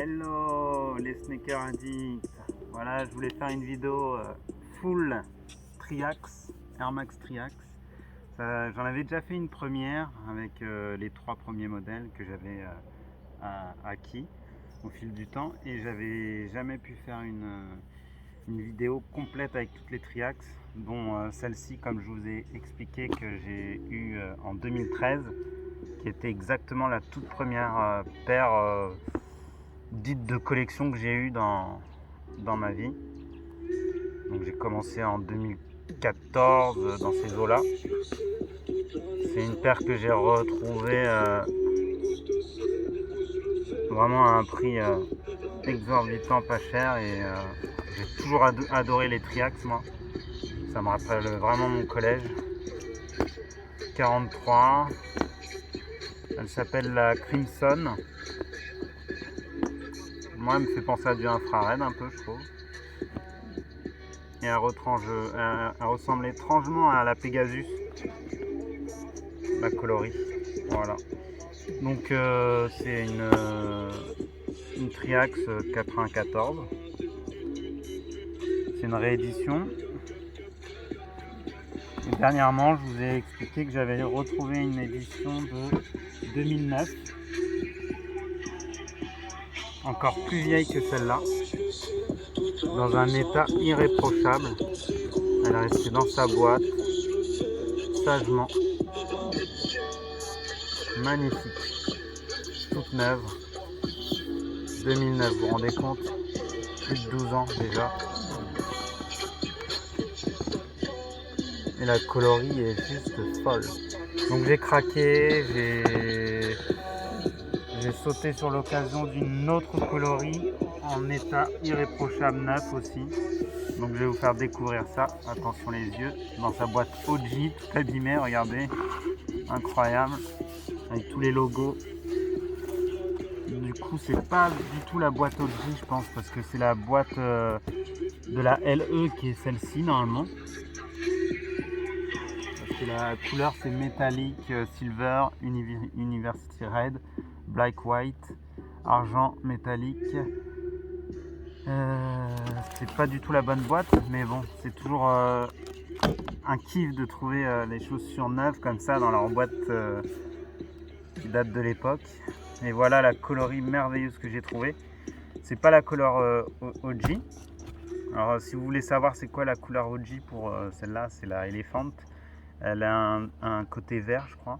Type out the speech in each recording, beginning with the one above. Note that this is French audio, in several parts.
Hello les sneakers addicts. Voilà, je voulais faire une vidéo full Triax, Air Max Triax. J'en avais déjà fait une première avec les 3 premiers modèles que j'avais acquis au fil du temps, et j'avais jamais pu faire une vidéo complète avec toutes les Triax, dont celle-ci, comme je vous ai expliqué, que j'ai eue en 2013, qui était exactement la toute première paire dite de collection que j'ai eue dans ma vie. Donc j'ai commencé en 2014 dans ces eaux-là. C'est une paire que j'ai retrouvée vraiment à un prix exorbitant, pas cher, et j'ai toujours adoré les Triax, moi. Ça me rappelle vraiment mon collège. 43. Elle s'appelle la Crimson. Moi, elle me fait penser à du infrared un peu, je trouve. Et elle ressemble étrangement à la Pegasus, la coloris. Voilà. Donc c'est une Triax 94. C'est une réédition. Et dernièrement, je vous ai expliqué que j'avais retrouvé une édition de 2009, encore plus vieille que celle-là, dans un état irréprochable. Elle est restée dans sa boîte, sagement. Magnifique, toute neuve. 2009, vous vous rendez compte? Plus de 12 ans déjà. Et la coloris est juste folle. Donc j'ai craqué, j'ai sauté sur l'occasion d'une autre coloris en état irréprochable neuf aussi. Donc je vais vous faire découvrir ça. Attention les yeux, dans sa boîte OG, tout abîmé, regardez. Incroyable, avec tous les logos. Du coup c'est pas du tout la boîte OG, je pense, parce que c'est la boîte de la LE qui est celle-ci normalement. Parce que la couleur c'est métallique, silver, university red, black white, argent métallique. C'est pas du tout la bonne boîte, mais bon, c'est toujours un kiff de trouver les chaussures neuves comme ça dans leur boîte qui date de l'époque. Et voilà la coloris merveilleuse que j'ai trouvée. C'est pas la couleur OG. Alors si vous voulez savoir c'est quoi la couleur OG pour celle-là, c'est la Elephant. Elle a un côté vert, je crois.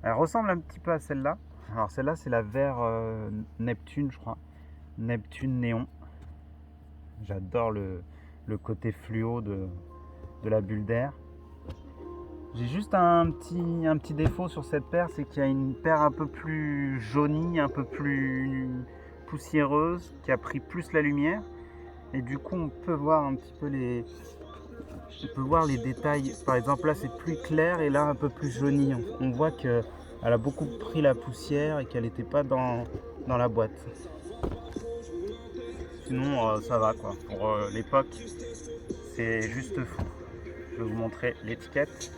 Elle ressemble un petit peu à celle-là. Alors celle-là c'est la vert Neptune, je crois. Neptune néon. J'adore le côté fluo de la bulle d'air. J'ai juste un petit défaut sur cette paire, c'est qu'il y a une paire un peu plus jaunie, un peu plus poussiéreuse, qui a pris plus la lumière. Et du coup on peut voir un petit peu les détails. Par exemple là c'est plus clair et là un peu plus jauni. On voit qu'elle a beaucoup pris la poussière et qu'elle n'était pas dans la boîte. Sinon ça va quoi. Pour l'époque c'est juste fou. Je vais vous montrer l'étiquette.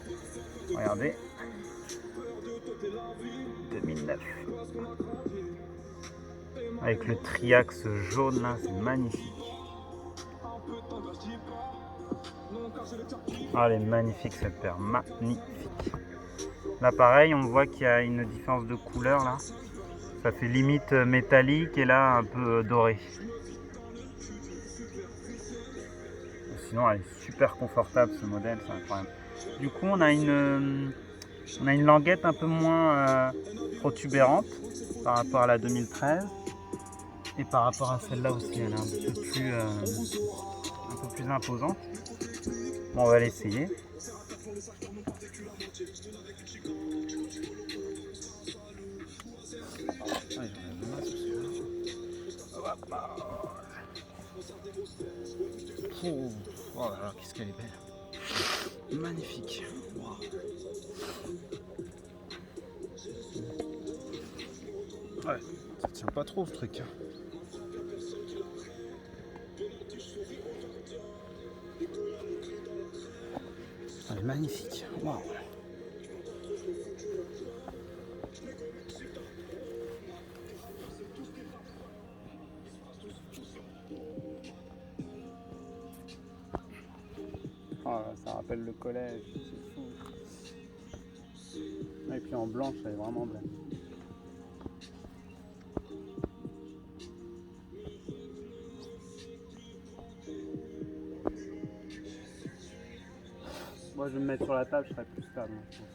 Regardez. 2009. Avec le Triax jaune là, c'est magnifique. Ah, elle est magnifique cette paire, magnifique. Là pareil, on voit qu'il y a une différence de couleur là. Ça fait limite métallique et là un peu doré. Sinon elle est super confortable ce modèle, c'est incroyable. Du coup on a une languette un peu moins protubérante par rapport à la 2013. Et par rapport à celle-là aussi, elle est un peu plus imposante. Bon, on va l'essayer. Oh là là, qu'est-ce qu'elle est belle. Magnifique. Wow. Ouais, ça tient pas trop ce truc. Elle est magnifique. Wow. rappelle le collège, c'est fou. Et puis en blanche, elle est vraiment belle. Moi je vais me mettre sur la table, je serai plus stable, je pense.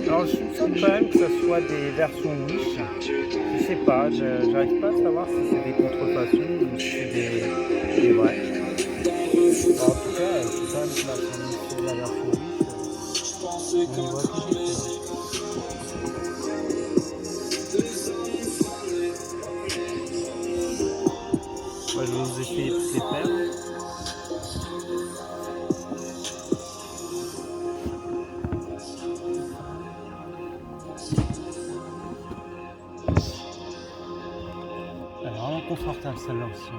Alors je soupçonne quand même que ce soit des versions Wish. Je sais pas, j'arrive pas à savoir si c'est des contrefaçons ou si c'est des vrais. Alors, en tout cas, c'est quand même que la version Wish. On y voit tout de suite. Moi je vais vous essayer toutes les paires. Elle est vraiment confortable celle-là aussi.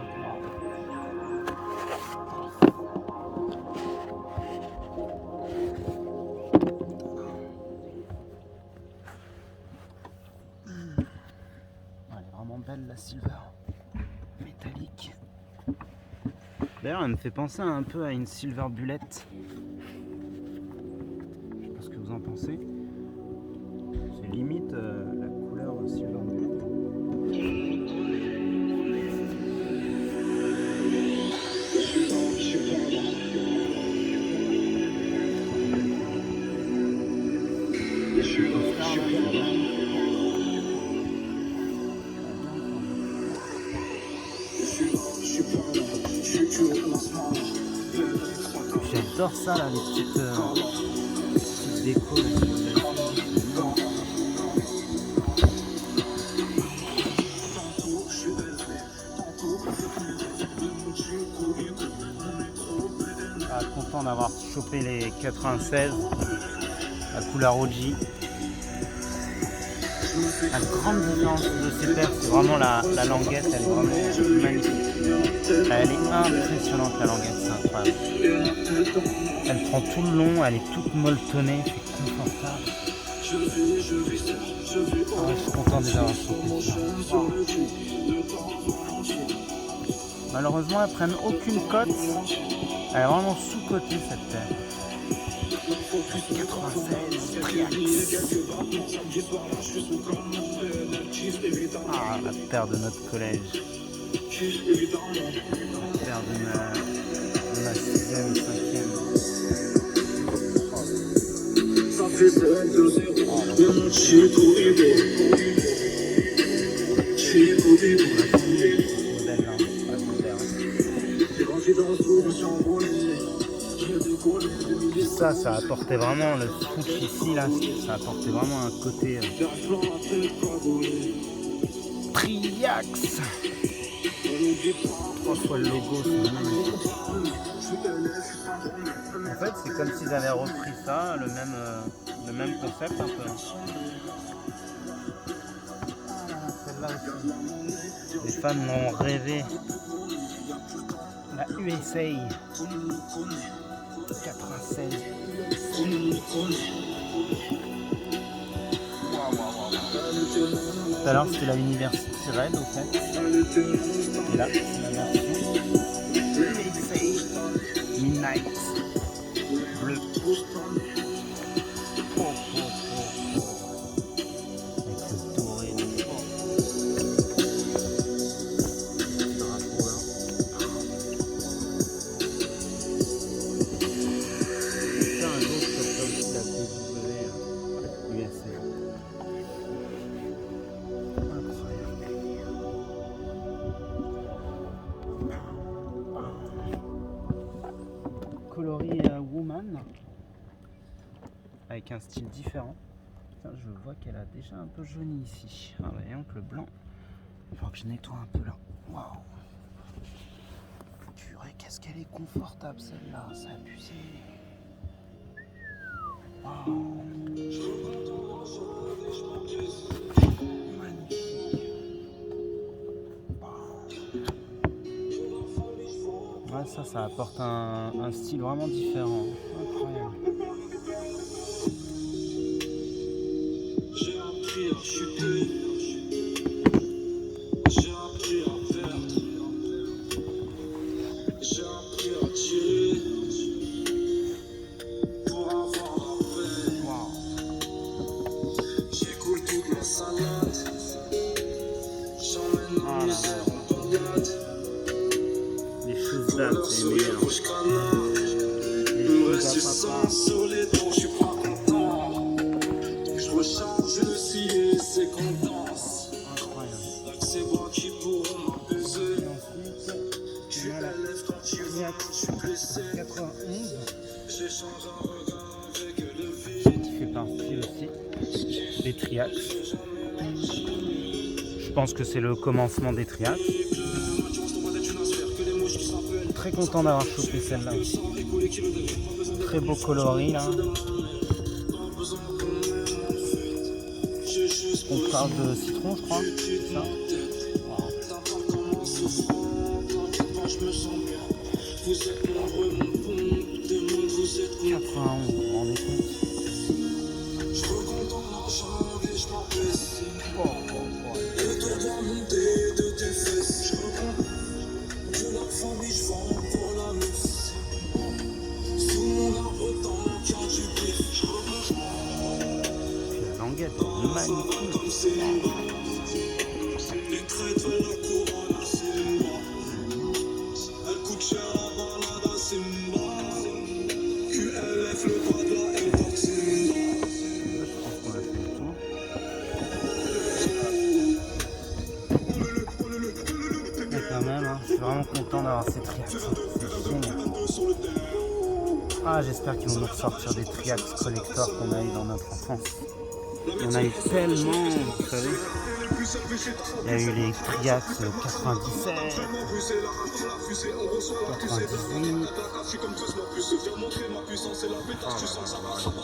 Elle est vraiment belle la silver. Métallique. D'ailleurs elle me fait penser un peu à une silver bullet. Je sais pas ce que vous en pensez. C'est limite la couleur silver bullet. J'adore ça là, les petites décos là, content d'avoir chopé les 96, la couleur OG. La grande différence de ces paires, c'est vraiment la languette, elle est vraiment magnifique. Elle est impressionnante la languette, c'est incroyable. Elle prend tout le long, elle est toute molletonnée, c'est confortable. Ah, je suis content déjà d'avoir chopé ça. Malheureusement, elles prennent aucune cote. Elle est vraiment sous-cotée cette paire. 96 Triax. Ah, la paire de notre collège. La paire de ma 6e, 5e. Ça apportait vraiment le switch ici là, ça apportait vraiment un côté Triax. 3 fois le logo, c'est magnifique. En fait, c'est comme s'ils avaient repris ça, le même concept un peu. Celle-là aussi. Les fans m'ont rêvé. La USA 96. Tout à l'heure c'était la University Red au fait. Et là c'est la version USA Midnight bleu. Avec le doré de coloris Woman avec un style différent. Putain, je vois qu'elle a déjà un peu jauni ici. Ah bah voyons que le blanc, il faut que je nettoie un peu là. Waouh, purée, qu'est-ce qu'elle est confortable celle-là, c'est abusé. Waouh, magnifique. Wow. Ça apporte un style vraiment différent. Incroyable. J'ai appris à chuter, j'ai appris à perdre, j'ai appris à tirer pour avoir la paix. J'écoule toute la salade, j'emmène la misère en balade. Les choses datent, c'est les meilleurs. Me reste du sang sur les dents, je suis pas content. Donc je recharge le scié, c'est qu'on danse. Incroyable. Avec ces bois qui pourront m'abuser. Et ensuite, Je suis on a la élève quand tu viens, je suis blessé. 91 J'échange un regard avec le vide. qui fait partie aussi des triaxes. Je pense que c'est le commencement des triaxes. Très content d'avoir chopé celle-là. Très beau coloris là. On parle de citron, je crois. C'est ça. Vous êtes nombreux, mon pont, des mondes, vous êtes 91, vous vous rendez compte? Je recompte en argent et je m'apprécie. Le tour doit monter de tes fesses. Je recompte de la famille, je vends pour la messe. Sous mon arbre tant qu'il y a du bif. Je recompte Puis la languette, magnifique. comme Simba. Les crêtes veulent la couronne à Simba. Elle coûte cher la balade à Simba. QLF, le droit de la L-Box Simba. Je pense qu'on a fait le tour. Mais quand même, hein, je suis vraiment content d'avoir ces triaxes. C'est génial. Ah, j'espère qu'ils vont nous ressortir des triaxes collector qu'on a eu dans notre enfance. Il y en a eu tellement, vous savez. Il y a eu les triaxes 97, 98.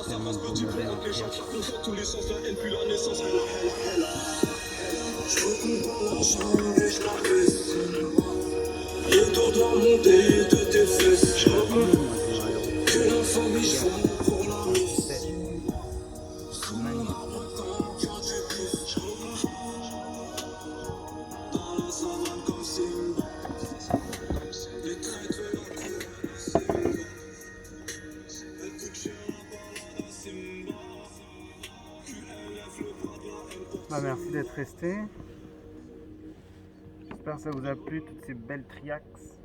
Tellement de beaux modèles de triaxes. Je recompte l'argent et je m'apprécie. Le tour doit monter de tes fesses. Je recompte que la famille je vends pour la messe. Sous mon arbre tant qu'il y a du bif. Je recompte dans la savane comme Simba. Les crêtes veulent la couronne à Simba. Elle coûte cher la balade à Simba. QLF, le bras de la L-Box. Bah, merci d'être resté. J'espère que ça vous a plu, toutes ces belles triaxes.